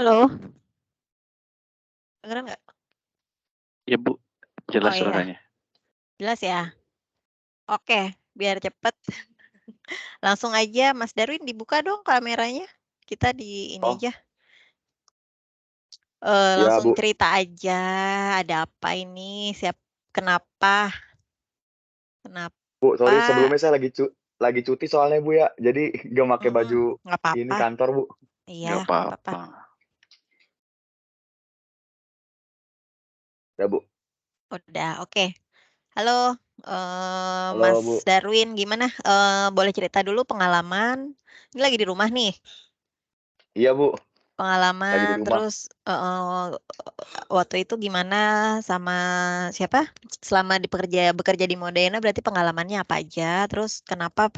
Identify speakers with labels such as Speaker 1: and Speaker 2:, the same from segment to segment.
Speaker 1: Halo, kedengeran nggak?
Speaker 2: Iya, Bu,
Speaker 1: Oh
Speaker 2: jelas
Speaker 1: iya,
Speaker 2: suaranya.
Speaker 1: jelas ya? Oke, biar cepet. Langsung aja Mas Darwin dibuka dong kameranya. Kita di ini
Speaker 3: Oh,
Speaker 1: aja,
Speaker 3: iya
Speaker 1: langsung
Speaker 3: Bu.
Speaker 1: cerita aja, ada apa ini, kenapa
Speaker 3: Bu, sorry
Speaker 1: kenapa
Speaker 3: sebelumnya saya lagi cuti soalnya Bu ya. Jadi gak pakai baju
Speaker 1: nggak
Speaker 3: ini
Speaker 1: apa-apa.
Speaker 3: kantor Bu.
Speaker 1: Iya,
Speaker 2: Nggak
Speaker 1: nggak apa-apa.
Speaker 2: apa-apa.
Speaker 3: Ya Bu.
Speaker 1: Udah, oke. Halo,
Speaker 3: Halo Bu.
Speaker 1: Mas Darwin, gimana? Boleh cerita dulu pengalaman? Ini lagi di rumah nih.
Speaker 3: Iya Bu, lagi di
Speaker 1: Pengalaman,
Speaker 3: rumah.
Speaker 1: terus, waktu itu gimana sama siapa, selama bekerja di Modena berarti pengalamannya apa aja, terus kenapa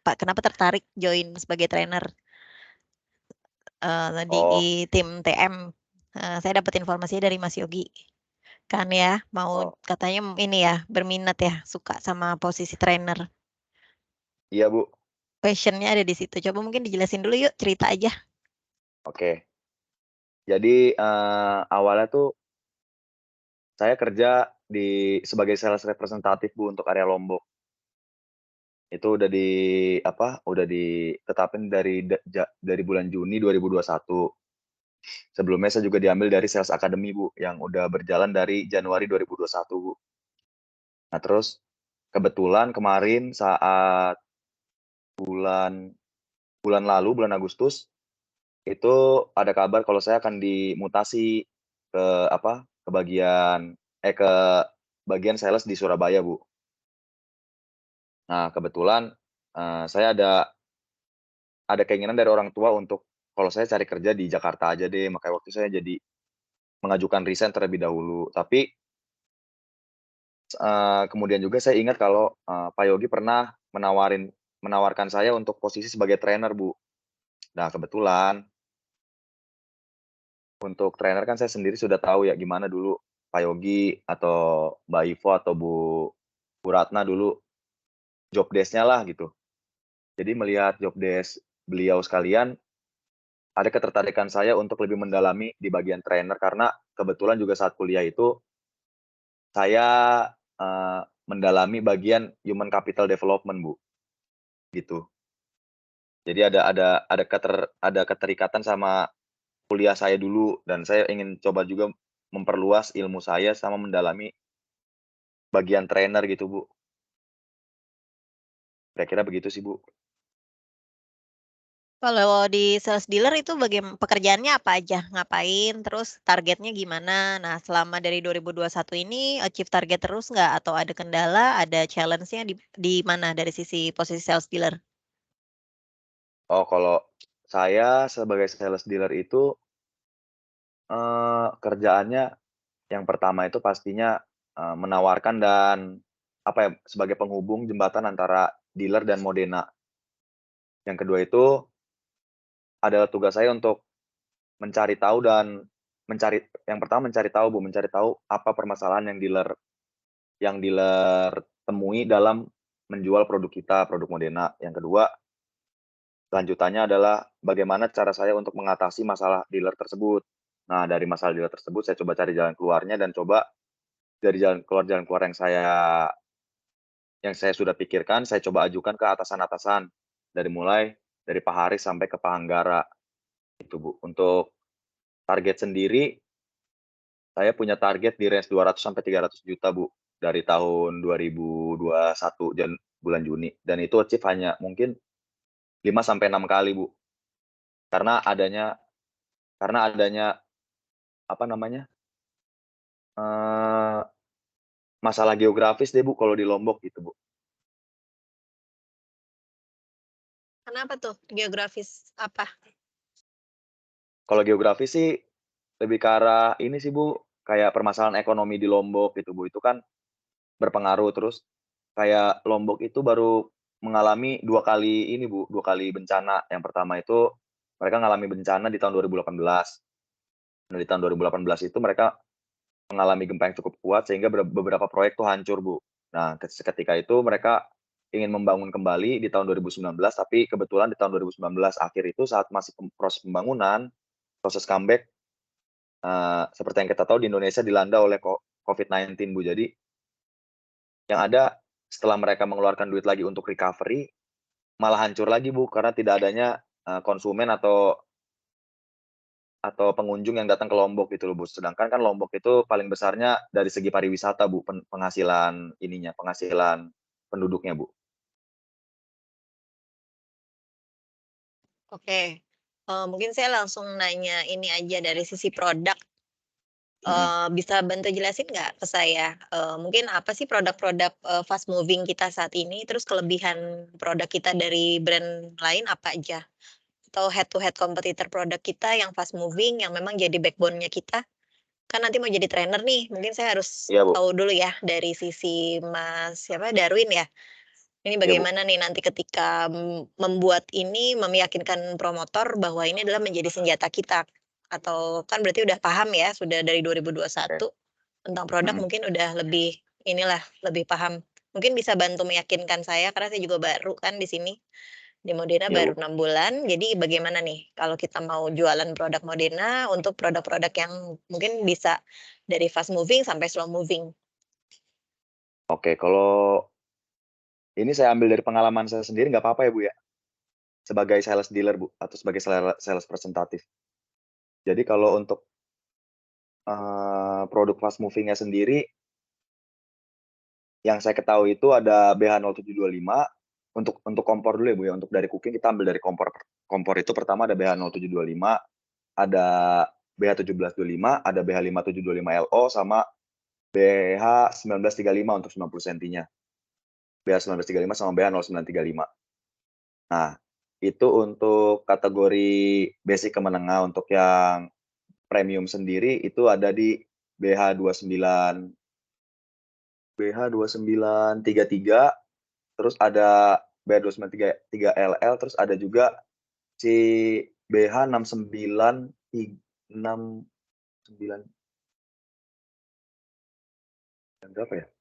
Speaker 1: kenapa tertarik join sebagai trainer, di
Speaker 3: Oh,
Speaker 1: tim TM? Saya dapat informasinya dari Mas Yogi, kan ya, mau
Speaker 3: oh,
Speaker 1: katanya ini ya, berminat ya, suka sama posisi trainer,
Speaker 3: iya Bu.
Speaker 1: passion-nya ada di situ. Coba mungkin dijelasin dulu yuk, cerita aja.
Speaker 3: Oke. Jadi awalnya tuh saya kerja sebagai sales representatif Bu untuk area Lombok. Itu udah ditetapin dari bulan Juni 2021. Sebelumnya saya juga diambil dari Sales Academy Bu, yang udah berjalan dari Januari 2021 Bu. Nah terus kebetulan kemarin saat bulan bulan Agustus, itu ada kabar kalau saya akan dimutasi ke ke ke bagian sales di Surabaya, Bu. Nah, kebetulan, saya ada keinginan dari orang tua untuk kalau saya cari kerja di Jakarta aja deh, makanya waktu saya jadi mengajukan resign terlebih dahulu. Tapi, kemudian juga saya ingat kalau, Pak Yogi pernah menawarkan saya untuk posisi sebagai trainer, Bu. Nah, kebetulan untuk trainer kan saya sendiri sudah tahu ya gimana dulu Pak Yogi atau Mbak Ivo atau Bu Ratna dulu job desk-nya lah gitu. Jadi melihat job desk beliau sekalian, ada ketertarikan saya untuk lebih mendalami di bagian trainer karena kebetulan juga saat kuliah itu saya, mendalami bagian human capital development, Bu, gitu. Jadi ada keterikatan sama kuliah saya dulu dan saya ingin coba juga memperluas ilmu saya sama mendalami bagian trainer gitu, Bu. Kira-kira begitu sih, Bu.
Speaker 1: Kalau di sales dealer itu pekerjaannya apa aja? Ngapain? Terus targetnya gimana? Nah, selama dari 2021 ini achieve target terus nggak? Atau ada kendala, ada challenge-nya di mana dari sisi posisi sales dealer?
Speaker 3: Oh, kalau saya sebagai sales dealer itu, kerjaannya yang pertama itu pastinya, menawarkan dan, sebagai penghubung jembatan antara dealer dan Modena. Yang kedua itu adalah tugas saya untuk mencari tahu dan yang pertama mencari tahu, Bu, mencari tahu apa permasalahan yang dealer temui dalam menjual produk kita, produk Modena. Yang kedua, lanjutannya adalah bagaimana cara saya untuk mengatasi masalah dealer tersebut. Nah, dari masalah dealer tersebut saya coba cari jalan keluarnya dan coba dari jalan keluar yang saya sudah pikirkan, saya coba ajukan ke atasan-atasan. Dari Pak Haris sampai ke Pak Anggara, itu Bu. Untuk target sendiri, saya punya target di range 200 sampai 300 juta Bu, dari tahun 2021 bulan Juni, dan itu achieve hanya mungkin 5 sampai 6 kali Bu. Karena adanya karena adanya, apa namanya, eee, masalah geografis deh Bu, kalau di Lombok gitu Bu.
Speaker 1: Kenapa tuh? Geografis apa?
Speaker 3: Kalau geografis sih lebih ke arah ini sih Bu, kayak permasalahan ekonomi di Lombok gitu Bu, itu kan berpengaruh. Terus kayak Lombok itu baru mengalami 2 kali ini Bu, 2 kali bencana. Yang pertama itu mereka mengalami bencana di tahun 2018. Nah, di tahun 2018 itu mereka mengalami gempa yang cukup kuat sehingga beberapa proyek tuh hancur, Bu. Nah, seketika itu mereka ingin membangun kembali di tahun 2019, tapi kebetulan di tahun 2019 akhir itu saat masih proses pembangunan, proses comeback, seperti yang kita tahu di Indonesia dilanda oleh COVID-19, Bu. Jadi, yang ada setelah mereka mengeluarkan duit lagi untuk recovery, malah hancur lagi, Bu, karena tidak adanya, konsumen atau pengunjung yang datang ke Lombok gitu loh, Bu. Sedangkan kan Lombok itu paling besarnya dari segi pariwisata, Bu, penghasilan penghasilan penduduknya, Bu.
Speaker 1: Oke, mungkin saya langsung nanya ini aja dari sisi produk, bisa bantu jelasin nggak ke saya, mungkin apa sih produk-produk, fast moving kita saat ini, terus kelebihan produk kita dari brand lain apa aja? Atau head to head kompetitor produk kita yang fast moving, yang memang jadi backbone-nya kita? Kan nanti mau jadi trainer nih, mungkin saya harus
Speaker 3: Iya, Bu.
Speaker 1: tahu dulu ya dari sisi Mas siapa, Darwin ya? Ini
Speaker 3: Iya, Bu.
Speaker 1: bagaimana nih nanti ketika, membuat ini meyakinkan promotor bahwa ini adalah menjadi senjata kita, atau kan berarti udah paham ya, sudah dari
Speaker 3: Oke.
Speaker 1: 2021 tentang produk
Speaker 3: Mhm.
Speaker 1: mungkin udah lebih inilah, lebih paham. Mungkin bisa bantu meyakinkan saya karena saya juga baru kan di sini, di Modena
Speaker 3: Iya,
Speaker 1: baru
Speaker 3: Bu.
Speaker 1: 6 bulan. Jadi bagaimana nih kalau kita mau jualan produk Modena untuk produk-produk yang mungkin bisa dari fast moving sampai slow moving?
Speaker 3: Oke, kalau ini saya ambil dari pengalaman saya sendiri nggak apa-apa ya, Bu, ya? Sebagai sales dealer, Bu, atau sebagai sales representatif. Jadi kalau untuk, produk fast moving-nya sendiri, yang saya ketahui itu ada BH0725, untuk kompor dulu ya, Bu, ya, untuk dari cooking kita ambil dari kompor. Kompor itu pertama ada BH0725, ada BH1725, ada BH5725LO, sama BH1935 untuk 90 sentinya. BH1935 sama BH0935. Nah, itu untuk kategori basic ke menengah. Untuk yang premium sendiri itu ada di BH29 BH2933, terus ada BH2933LL, terus ada juga si BH69 berapa ya?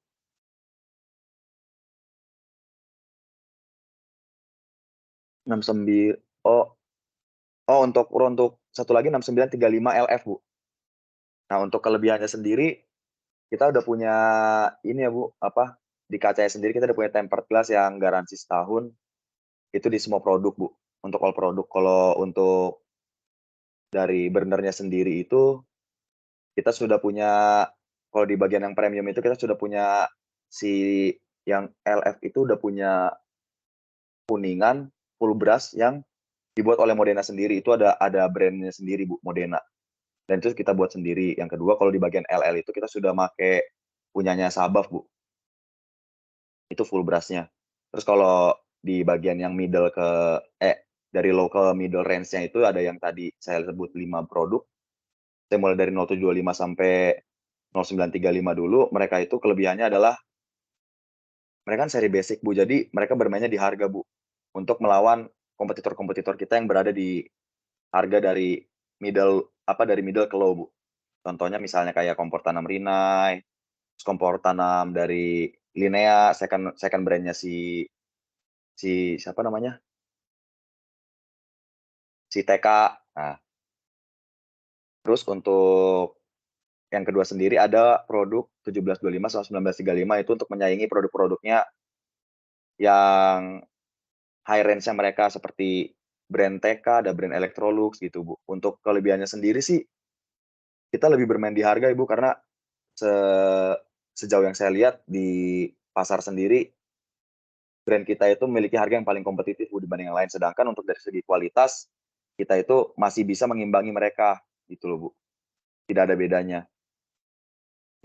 Speaker 3: 69 oh oh untuk satu lagi 6935LF, Bu. Nah, untuk kelebihannya sendiri, kita udah punya ini ya, Bu, apa, di kacanya sendiri kita udah punya tempered glass yang garansi setahun, itu di semua produk, Bu, untuk all produk. Kalau untuk dari burner-nya sendiri itu, kita sudah punya, kalau di bagian yang premium itu kita sudah punya si yang LF itu udah punya kuningan full brush yang dibuat oleh Modena sendiri, itu ada brand-nya sendiri, Bu, Modena, dan itu kita buat sendiri. Yang kedua, kalau di bagian LL itu kita sudah make punyanya Sabaf, Bu. Itu full brush-nya. Terus kalau di bagian yang dari low ke middle range-nya itu ada yang tadi saya sebut 5 produk. Saya mulai dari 0725 sampai 0935 dulu. Mereka itu kelebihannya adalah mereka kan seri basic, Bu. Jadi mereka bermainnya di harga, Bu, untuk melawan kompetitor-kompetitor kita yang berada di harga dari middle ke low, Bu. Contohnya misalnya kayak kompor tanam Rinnai, terus kompor tanam dari Linea, second second brand-nya si si siapa namanya, si TK. Nah, terus untuk yang kedua sendiri ada produk 1725 sama 1935, itu untuk menyaingi produk-produknya yang high range-nya mereka seperti brand TK, ada brand Electrolux gitu, Bu. Untuk kelebihannya sendiri sih, kita lebih bermain di harga, Ibu, karena se sejauh yang saya lihat di pasar sendiri, brand kita itu memiliki harga yang paling kompetitif, Bu, dibanding yang lain. Sedangkan untuk dari segi kualitas, kita itu masih bisa mengimbangi mereka, gitu loh, Bu. Tidak ada bedanya.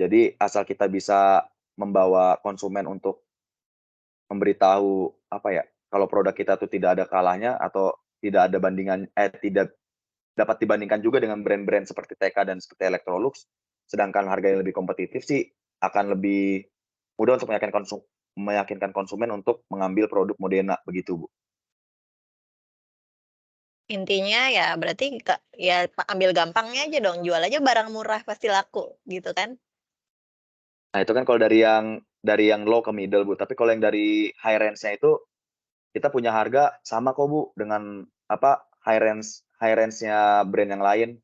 Speaker 3: Jadi asal kita bisa membawa konsumen untuk memberitahu, apa ya, kalau produk kita tuh tidak ada kalahnya atau tidak dapat dibandingkan juga dengan brand-brand seperti TK dan seperti Electrolux, sedangkan harganya lebih kompetitif sih, akan lebih mudah untuk meyakinkan konsumen untuk mengambil produk Modena, begitu, Bu.
Speaker 1: Intinya ya berarti ya ambil gampangnya aja dong, jual aja barang murah pasti laku, gitu kan?
Speaker 3: Nah, itu kan kalau dari yang low ke middle, Bu. Tapi kalau yang dari high range-nya itu, kita punya harga sama kok, Bu, dengan high range-nya brand yang lain.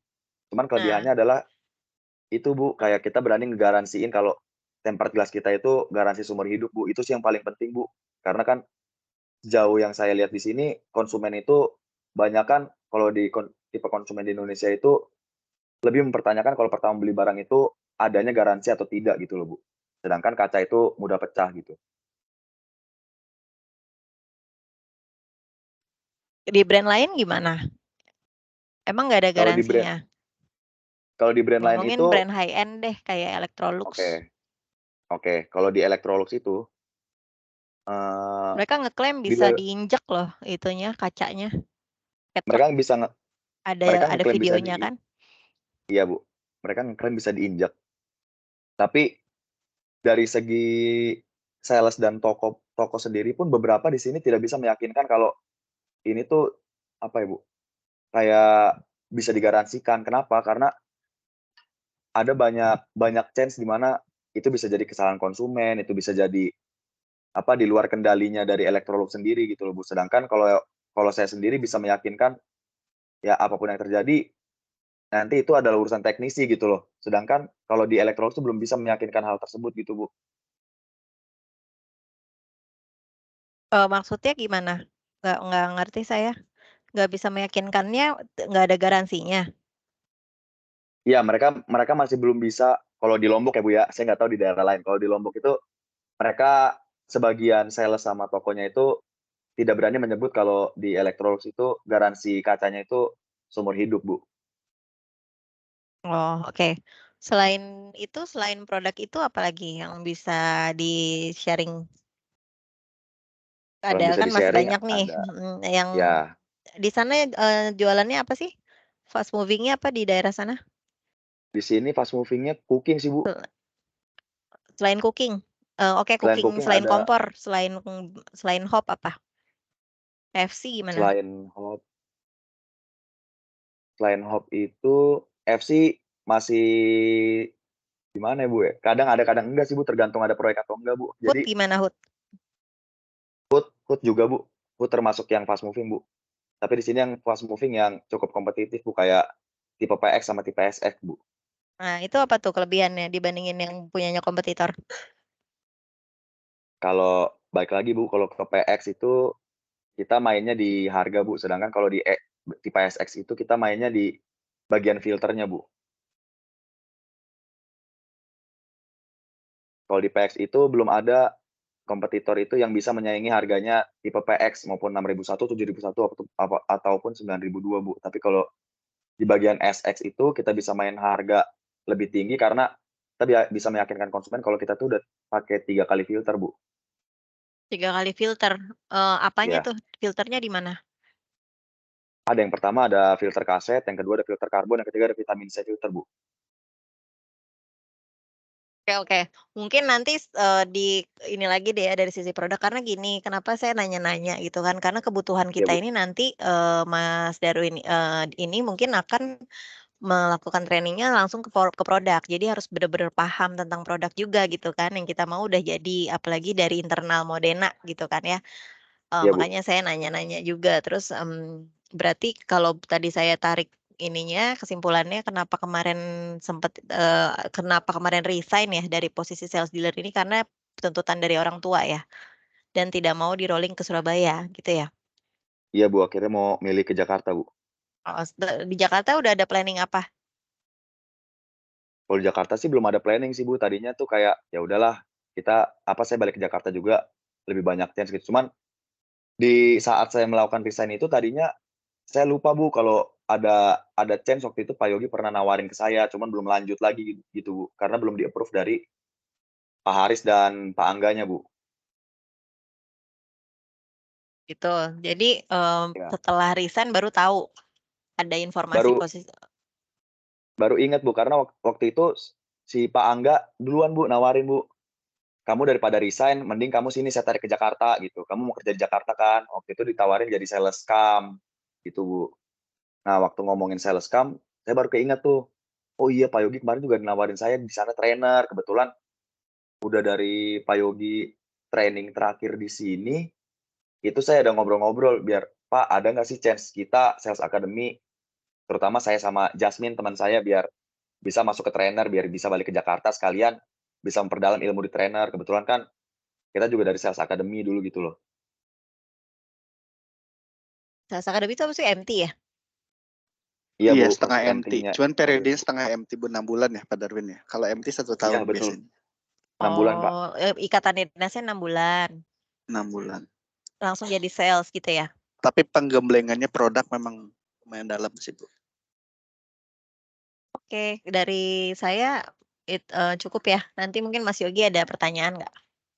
Speaker 3: Cuman
Speaker 1: Nah,
Speaker 3: kelebihannya adalah itu, Bu, kayak kita berani ngegaransiin kalau tempered glass kita itu garansi seumur hidup, Bu. Itu sih yang paling penting, Bu. Karena kan sejauh yang saya lihat di sini, konsumen itu banyakan kalau tipe konsumen di Indonesia itu lebih mempertanyakan kalau pertama beli barang itu adanya garansi atau tidak gitu loh, Bu. Sedangkan kaca itu mudah pecah gitu.
Speaker 1: di brand lain gimana? Emang nggak ada
Speaker 3: Kalau di brand
Speaker 1: garansinya?
Speaker 3: kalau di brand lain
Speaker 1: Ngomongin
Speaker 3: itu
Speaker 1: brand high end deh kayak Electrolux.
Speaker 3: oke oke, kalau di Electrolux itu, eee,
Speaker 1: Mereka ngeklaim bisa
Speaker 3: bila
Speaker 1: diinjek loh itunya, kacanya, ketrek.
Speaker 3: mereka bisa mereka
Speaker 1: Ada
Speaker 3: ngeklaim bisa
Speaker 1: videonya kan?
Speaker 3: iya, Bu, mereka ngeklaim bisa diinjak. Tapi dari segi sales dan toko toko sendiri pun beberapa di sini tidak bisa meyakinkan kalau ini tuh, apa ya, Bu, kayak bisa digaransikan. Kenapa? Karena ada banyak banyak chance di mana itu bisa jadi kesalahan konsumen, itu bisa jadi, apa, di luar kendalinya dari Electrolux sendiri gitu loh, Bu. Sedangkan kalau kalau saya sendiri bisa meyakinkan, ya apapun yang terjadi, nanti itu adalah urusan teknisi gitu loh. Sedangkan kalau di Electrolux tuh belum bisa meyakinkan hal tersebut gitu, Bu.
Speaker 1: Maksudnya gimana? Nggak ngerti saya. Nggak bisa meyakinkannya, nggak ada garansinya?
Speaker 3: Iya, mereka mereka masih belum bisa kalau di Lombok ya, Bu, ya, saya nggak tahu di daerah lain. Kalau di Lombok itu mereka sebagian sales sama tokonya itu tidak berani menyebut kalau di Electrolux itu garansi kacanya itu seumur hidup, Bu.
Speaker 1: Oh, oke. Selain produk itu apalagi yang bisa di-sharing?
Speaker 3: Kalau
Speaker 1: Ada
Speaker 3: bisa
Speaker 1: kan masih
Speaker 3: di-sharing
Speaker 1: banyak nih,
Speaker 3: ada
Speaker 1: yang
Speaker 3: ya,
Speaker 1: di sana, jualannya apa sih? Fast moving-nya apa di daerah sana?
Speaker 3: di sini fast moving-nya cooking sih, Bu.
Speaker 1: Selain cooking? Oke,
Speaker 3: Selain
Speaker 1: cooking
Speaker 3: cooking
Speaker 1: selain
Speaker 3: ada
Speaker 1: kompor, selain hob apa? KFC gimana?
Speaker 3: selain hop itu FC masih gimana ya, Bu, ya, kadang ada kadang enggak sih, Bu, tergantung ada proyek atau enggak, Bu.
Speaker 1: Hood
Speaker 3: Jadi
Speaker 1: gimana Hood?
Speaker 3: Food juga, Bu. Food termasuk yang fast moving, Bu. Tapi di sini yang fast moving yang cukup kompetitif, Bu, kayak tipe PX sama tipe SX, Bu.
Speaker 1: Nah, itu apa tuh kelebihannya dibandingin yang punyanya kompetitor?
Speaker 3: Kalau balik lagi, Bu, kalau ke PX itu kita mainnya di harga, Bu, sedangkan kalau tipe SX itu kita mainnya di bagian filternya, Bu. Kalau di PX itu belum ada kompetitor itu yang bisa menyaingi harganya tipe PX maupun 6001, 7001 ataupun 9002, Bu. Tapi kalau di bagian SX itu kita bisa main harga lebih tinggi karena kita bisa meyakinkan konsumen kalau kita tuh udah pakai 3 kali filter, Bu.
Speaker 1: 3 kali filter, apanya
Speaker 3: Iya,
Speaker 1: tuh? Filternya di mana?
Speaker 3: ada yang pertama ada filter kaset, yang kedua ada filter karbon, yang ketiga ada vitamin C filter, Bu.
Speaker 1: Oke, oke. Mungkin nanti, di ini lagi deh ya dari sisi produk, karena gini, kenapa saya nanya-nanya gitu kan, karena kebutuhan
Speaker 3: Iya,
Speaker 1: kita
Speaker 3: Bu.
Speaker 1: ini nanti, Mas Darwin, ini mungkin akan melakukan trainingnya langsung ke produk. Jadi harus bener-bener paham tentang produk juga gitu kan, yang kita mau udah jadi, apalagi dari internal Modena gitu kan ya.
Speaker 3: Iya, Bu.
Speaker 1: Makanya saya nanya-nanya juga. Terus, berarti kalau tadi saya tarik ininya, kesimpulannya kenapa kemarin resign ya dari posisi sales dealer ini karena tuntutan dari orang tua ya, dan tidak mau di-rolling ke Surabaya gitu ya?
Speaker 3: Iya, Bu, akhirnya mau milih ke Jakarta, Bu.
Speaker 1: Oh, di Jakarta udah ada planning apa?
Speaker 3: Kalau di Jakarta sih belum ada planning sih, Bu, tadinya tuh kayak, ya udahlah saya balik ke Jakarta juga lebih banyak chance gitu. Cuman di saat saya melakukan resign itu tadinya saya lupa, Bu, kalau ada chance waktu itu Pak Yogi pernah nawarin ke saya, cuman belum lanjut lagi gitu, Bu, karena belum di-approve dari Pak Haris dan Pak Angganya, Bu.
Speaker 1: Gitu. Jadi,
Speaker 3: Ya.
Speaker 1: setelah resign baru tahu ada informasi
Speaker 3: Baru baru inget, Bu, karena waktu itu si Pak Angga duluan, Bu, nawarin, Bu, "Kamu daripada resign mending kamu sini saya tarik ke Jakarta," gitu. "Kamu mau kerja di Jakarta kan?" Waktu itu ditawarin jadi sales cam, gitu, Bu. Nah, waktu ngomongin sales cam, saya baru keinget tuh, "Oh iya, Pak Yogi kemarin juga nawarin saya di sana trainer." Kebetulan udah dari Pak Yogi training terakhir di sini, itu saya ada ngobrol-ngobrol, biar, "Pak, ada nggak sih chance kita sales academy?" terutama saya sama Jasmine teman saya biar bisa masuk ke trainer, biar bisa balik ke Jakarta sekalian bisa memperdalam ilmu di trainer. Kebetulan kan kita juga dari Sales Academy dulu gitu loh.
Speaker 1: Sales Academy itu apa sih, MT ya?
Speaker 3: Iya,
Speaker 4: Iya,
Speaker 3: Bu,
Speaker 4: setengah
Speaker 3: untuk
Speaker 4: MT.
Speaker 3: MT-nya.
Speaker 4: Cuman periodenya setengah MT, Bu, 6 bulan ya, Pak Darwin ya. Kalau MT 1
Speaker 3: Iya,
Speaker 4: tahun
Speaker 3: betul.
Speaker 4: biasanya.
Speaker 3: 6 bulan, Pak.
Speaker 1: Ikatan dinasnya 6 bulan.
Speaker 4: 6 bulan.
Speaker 1: Langsung jadi sales gitu ya?
Speaker 4: Tapi penggemblengannya produk memang lumayan dalam sih, Bu.
Speaker 1: Oke, dari saya cukup ya. Nanti mungkin Mas Yogi ada pertanyaan nggak?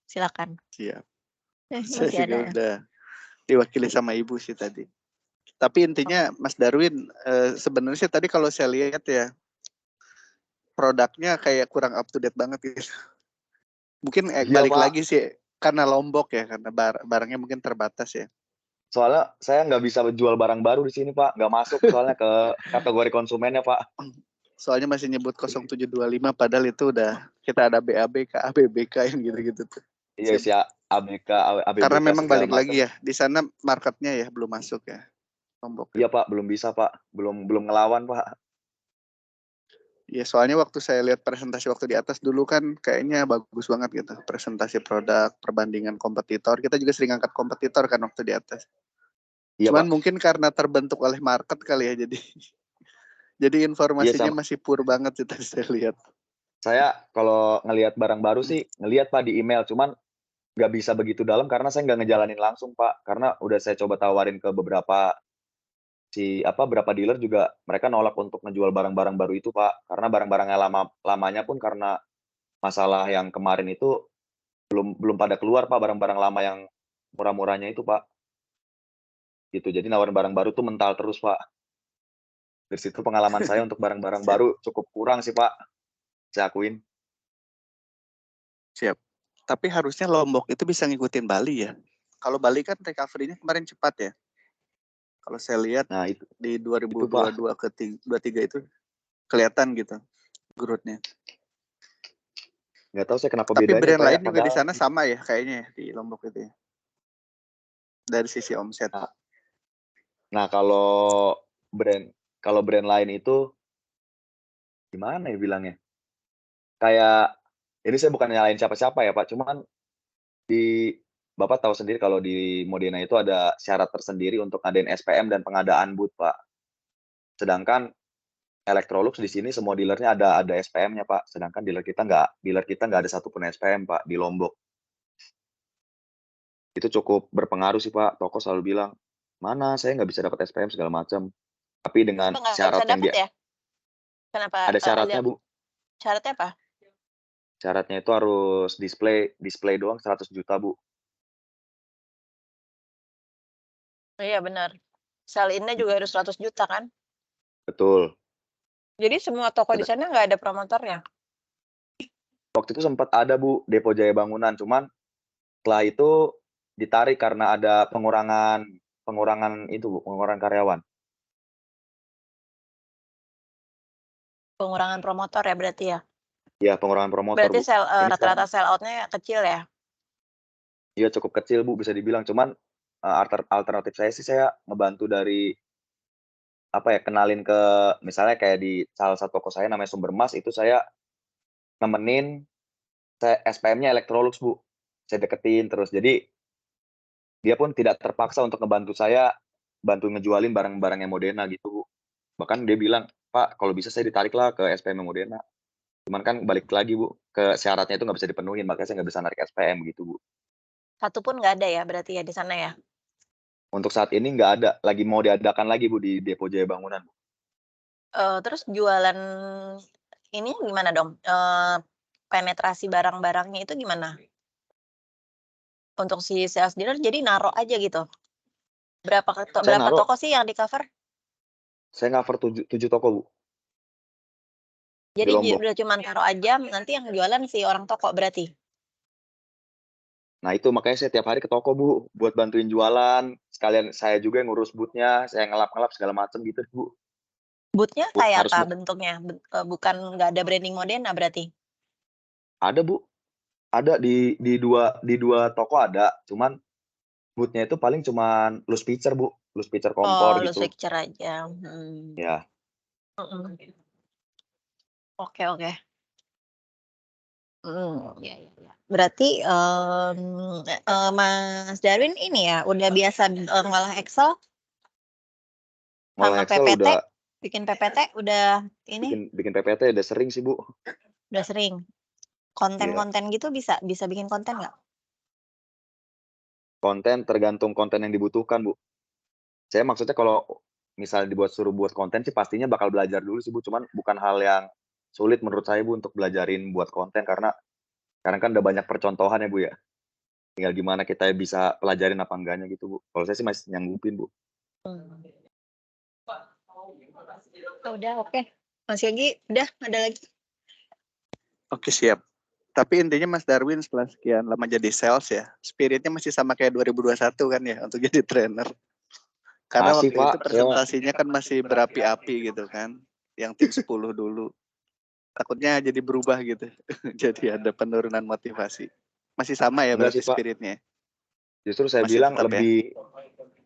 Speaker 1: Silakan.
Speaker 4: Siap. Saya
Speaker 1: Masih
Speaker 4: juga
Speaker 1: ada ya?
Speaker 4: udah diwakili sama Ibu sih tadi. Tapi intinya Mas Darwin, sebenarnya sih tadi kalau saya lihat ya, produknya kayak kurang up to date banget gitu. Mungkin
Speaker 3: Iya,
Speaker 4: balik
Speaker 3: Pak.
Speaker 4: lagi sih karena Lombok ya, karena barangnya mungkin terbatas ya.
Speaker 3: Soalnya saya nggak bisa jual barang baru di sini, Pak. Nggak masuk soalnya ke kategori konsumennya, Pak.
Speaker 4: Soalnya masih nyebut 0725 padahal itu udah kita ada BABK, ABBK yang gitu-gitu tuh.
Speaker 3: Iya, si ABK, ABBK
Speaker 4: Karena memang
Speaker 3: segala
Speaker 4: balik
Speaker 3: macam.
Speaker 4: lagi ya, di sana marketnya ya belum masuk ya. Lombok.
Speaker 3: Iya, Pak, belum bisa, Pak. Belum ngelawan, Pak.
Speaker 4: Ya, soalnya waktu saya lihat presentasi waktu di atas dulu kan kayaknya bagus banget gitu. Presentasi produk, perbandingan kompetitor. Kita juga sering angkat kompetitor kan waktu di atas.
Speaker 3: Iya,
Speaker 4: Cuman
Speaker 3: Pak.
Speaker 4: mungkin karena terbentuk oleh market kali ya, jadi informasinya masih pur banget sih tadi saya lihat.
Speaker 3: Saya kalau ngelihat barang baru sih ngelihat, Pak, di email, cuman nggak bisa begitu dalam karena saya nggak ngejalanin langsung, Pak. Karena udah saya coba tawarin ke beberapa dealer juga mereka nolak untuk ngejual barang-barang baru itu, Pak. Karena barang-barang yang lamanya pun karena masalah yang kemarin itu belum pada keluar, Pak, barang-barang lama yang murah-murahnya itu, Pak. Gitu. Jadi nawarin barang baru tuh mental terus, Pak. Dari situ pengalaman saya untuk barang-barang baru cukup kurang sih, Pak. Saya akuin.
Speaker 4: Siap. Tapi harusnya Lombok itu bisa ngikutin Bali ya. Kalau Bali kan recovery-nya kemarin cepat ya. Kalau saya lihat
Speaker 3: Nah, itu
Speaker 4: di
Speaker 3: itu, Pak.
Speaker 4: 2022 ke 23 itu kelihatan gitu growth-nya.
Speaker 3: Nggak tahu saya kenapa
Speaker 4: Tapi
Speaker 3: bedanya,
Speaker 4: brand
Speaker 3: Pak, ya.
Speaker 4: lain juga di
Speaker 3: Padahal
Speaker 4: sana sama ya kayaknya ya, di Lombok itu ya. Dari sisi omset.
Speaker 3: nah, kalau brand lain itu gimana ya bilangnya? Kayak ini saya bukan nyalain siapa-siapa ya, Pak, cuman Bapak tahu sendiri kalau di Modena itu ada syarat tersendiri untuk ngadain SPM dan pengadaan booth, Pak. Sedangkan Electrolux di sini semua dealer-nya ada SPM-nya, Pak. Sedangkan dealer kita nggak ada satupun SPM, Pak, di Lombok. Itu cukup berpengaruh sih, Pak. Toko selalu bilang, "Mana saya nggak bisa dapat SPM segala macam." Tapi dengan
Speaker 1: Kenapa nggak
Speaker 3: syarat
Speaker 1: bisa
Speaker 3: yang
Speaker 1: dapat ya? Kenapa?
Speaker 3: ada syaratnya, Bu.
Speaker 1: Syaratnya apa?
Speaker 3: Syaratnya itu harus display doang 100 juta, Bu.
Speaker 1: Iya benar. Sell-in-nya juga harus 100 juta kan?
Speaker 3: Betul.
Speaker 1: Jadi semua toko di sana nggak ada promotornya?
Speaker 3: Waktu itu sempat ada, Bu, Depo Jaya Bangunan, cuman setelah itu ditarik karena ada pengurangan itu, Bu, pengurangan karyawan.
Speaker 1: Pengurangan promotor ya berarti ya?
Speaker 3: Iya, pengurangan promotor,
Speaker 1: Berarti
Speaker 3: Bu. Ini
Speaker 1: rata-rata
Speaker 3: sekarang
Speaker 1: sell out-nya kecil ya?
Speaker 3: iya cukup kecil, Bu, bisa dibilang. Cuman, alternatif saya sih saya ngebantu dari, kenalin ke misalnya kayak di salah satu toko saya namanya Sumber Mas, itu saya nemenin SPM-nya Electrolux, Bu. Saya deketin terus. Jadi, dia pun tidak terpaksa untuk ngebantu saya, bantu ngejualin barang-barangnya Modena gitu, Bu. Bahkan dia bilang, "Pak, kalau bisa saya ditariklah ke SPM Modena." Cuman kan balik lagi, Bu, ke syaratnya itu nggak bisa dipenuhin, makanya saya nggak bisa narik SPM gitu, Bu.
Speaker 1: Satu pun nggak ada ya berarti ya di sana ya?
Speaker 3: Untuk saat ini nggak ada, lagi mau diadakan lagi, Bu, di Depo Jaya Bangunan.
Speaker 1: Terus jualan ini gimana dong? Penetrasi barang-barangnya itu gimana? Untuk si sales dealer jadi naruh aja gitu? Berapa toko sih yang di-cover?
Speaker 3: Saya cover 7 toko, Bu.
Speaker 1: Jadi
Speaker 3: Lombok.
Speaker 1: udah cuman taruh aja, nanti yang jualan si orang toko berarti?
Speaker 3: Nah itu makanya saya tiap hari ke toko, Bu, buat bantuin jualan, sekalian saya juga yang ngurus booth-nya, saya ngelap-ngelap segala macam gitu, Bu.
Speaker 1: Booth-nya kayak
Speaker 3: Harus
Speaker 1: apa bentuknya? Bukan nggak ada branding Modena berarti?
Speaker 3: ada, Bu. Ada di dua toko ada, cuman booth-nya itu paling cuman loose pitcher, Bu, loose pitcher kompor
Speaker 1: Oh, loose
Speaker 3: gitu.
Speaker 1: picture aja,
Speaker 3: Ya,
Speaker 1: Mhm. Oke oke. Ya ya ya. Berarti, Mas Darwin ini ya, udah biasa, ngolah Excel
Speaker 3: Ngolah
Speaker 1: sama
Speaker 3: Excel
Speaker 1: PPT?
Speaker 3: udah
Speaker 1: Bikin PPT udah ini,
Speaker 3: bikin PPT udah sering sih, Bu.
Speaker 1: udah sering?
Speaker 3: Iya.
Speaker 1: Konten-konten gitu bisa bikin konten nggak?
Speaker 3: Konten tergantung konten yang dibutuhkan, Bu. Saya maksudnya kalau misalnya suruh buat konten sih pastinya bakal belajar dulu sih, Bu, cuman bukan hal yang sulit menurut saya, Bu, untuk belajarin buat konten karena sekarang kan udah banyak percontohan ya, Bu, ya. Tinggal gimana kita bisa pelajarin apa enggaknya gitu, Bu. Kalau saya sih masih nyanggupin, Bu.
Speaker 1: Oh, udah oke. Mas Yogi, udah ada lagi?
Speaker 4: Oke, siap. Tapi intinya Mas Darwin setelah sekian lama jadi sales ya, spiritnya masih sama kayak 2021 kan ya untuk jadi trainer. Karena
Speaker 3: Masih,
Speaker 4: waktu itu
Speaker 3: Pak.
Speaker 4: presentasinya kan masih berapi-api gitu kan, yang tim 10 dulu. Takutnya jadi berubah gitu, jadi ada penurunan motivasi. Masih sama ya
Speaker 3: Enggak
Speaker 4: berarti
Speaker 3: sih, Pak.
Speaker 4: spiritnya?
Speaker 3: Justru saya
Speaker 4: Masih
Speaker 3: bilang
Speaker 4: tetap ya?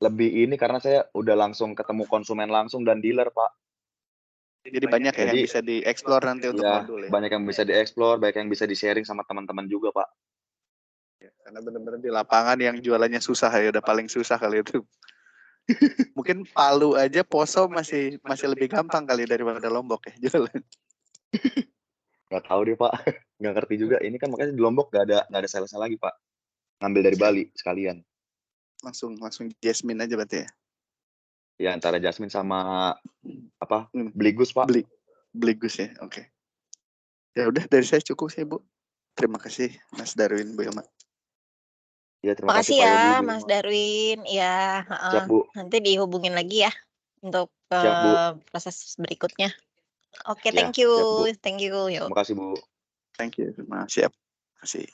Speaker 3: lebih ini karena saya udah langsung ketemu konsumen langsung dan dealer, Pak.
Speaker 4: Jadi banyak ya yang
Speaker 3: Jadi
Speaker 4: bisa dieksplor nanti untuk
Speaker 3: ya
Speaker 4: modul ya?
Speaker 3: banyak yang bisa dieksplor, banyak yang bisa di-sharing sama teman-teman juga, Pak.
Speaker 4: Karena benar-benar di lapangan yang jualannya susah ya, udah paling susah kali itu. Mungkin Palu aja Poso masih lebih gampang kali daripada Lombok ya jualan.
Speaker 3: Nggak tahu deh, Pak. Nggak ngerti juga. Ini kan makanya di Lombok nggak ada sales-nya lagi, Pak. Ngambil dari Bali sekalian.
Speaker 4: Langsung Jasmine aja berarti ya?
Speaker 3: Ya antara Jasmine sama apa?
Speaker 4: Hmm.
Speaker 3: Bligus, Pak.
Speaker 4: Bligus ya, oke. Ya udah dari saya cukup sih Bu. Terima kasih Mas Darwin, Bu Ilma.
Speaker 3: Ya terima kasih
Speaker 1: Makasih
Speaker 3: Pak
Speaker 1: ya
Speaker 3: Yogi, Bu
Speaker 1: Mas
Speaker 3: Ilma.
Speaker 1: Darwin, ya, heeh.
Speaker 3: Siap, Bu.
Speaker 1: Nanti dihubungin lagi ya untuk,
Speaker 3: Siap, Bu.
Speaker 1: proses berikutnya. Oke,
Speaker 3: Ya,
Speaker 1: thank you
Speaker 3: siap, Bu.
Speaker 1: thank you, yuk.
Speaker 3: Terima kasih, Bu.
Speaker 4: Thank you, siap. Kasih.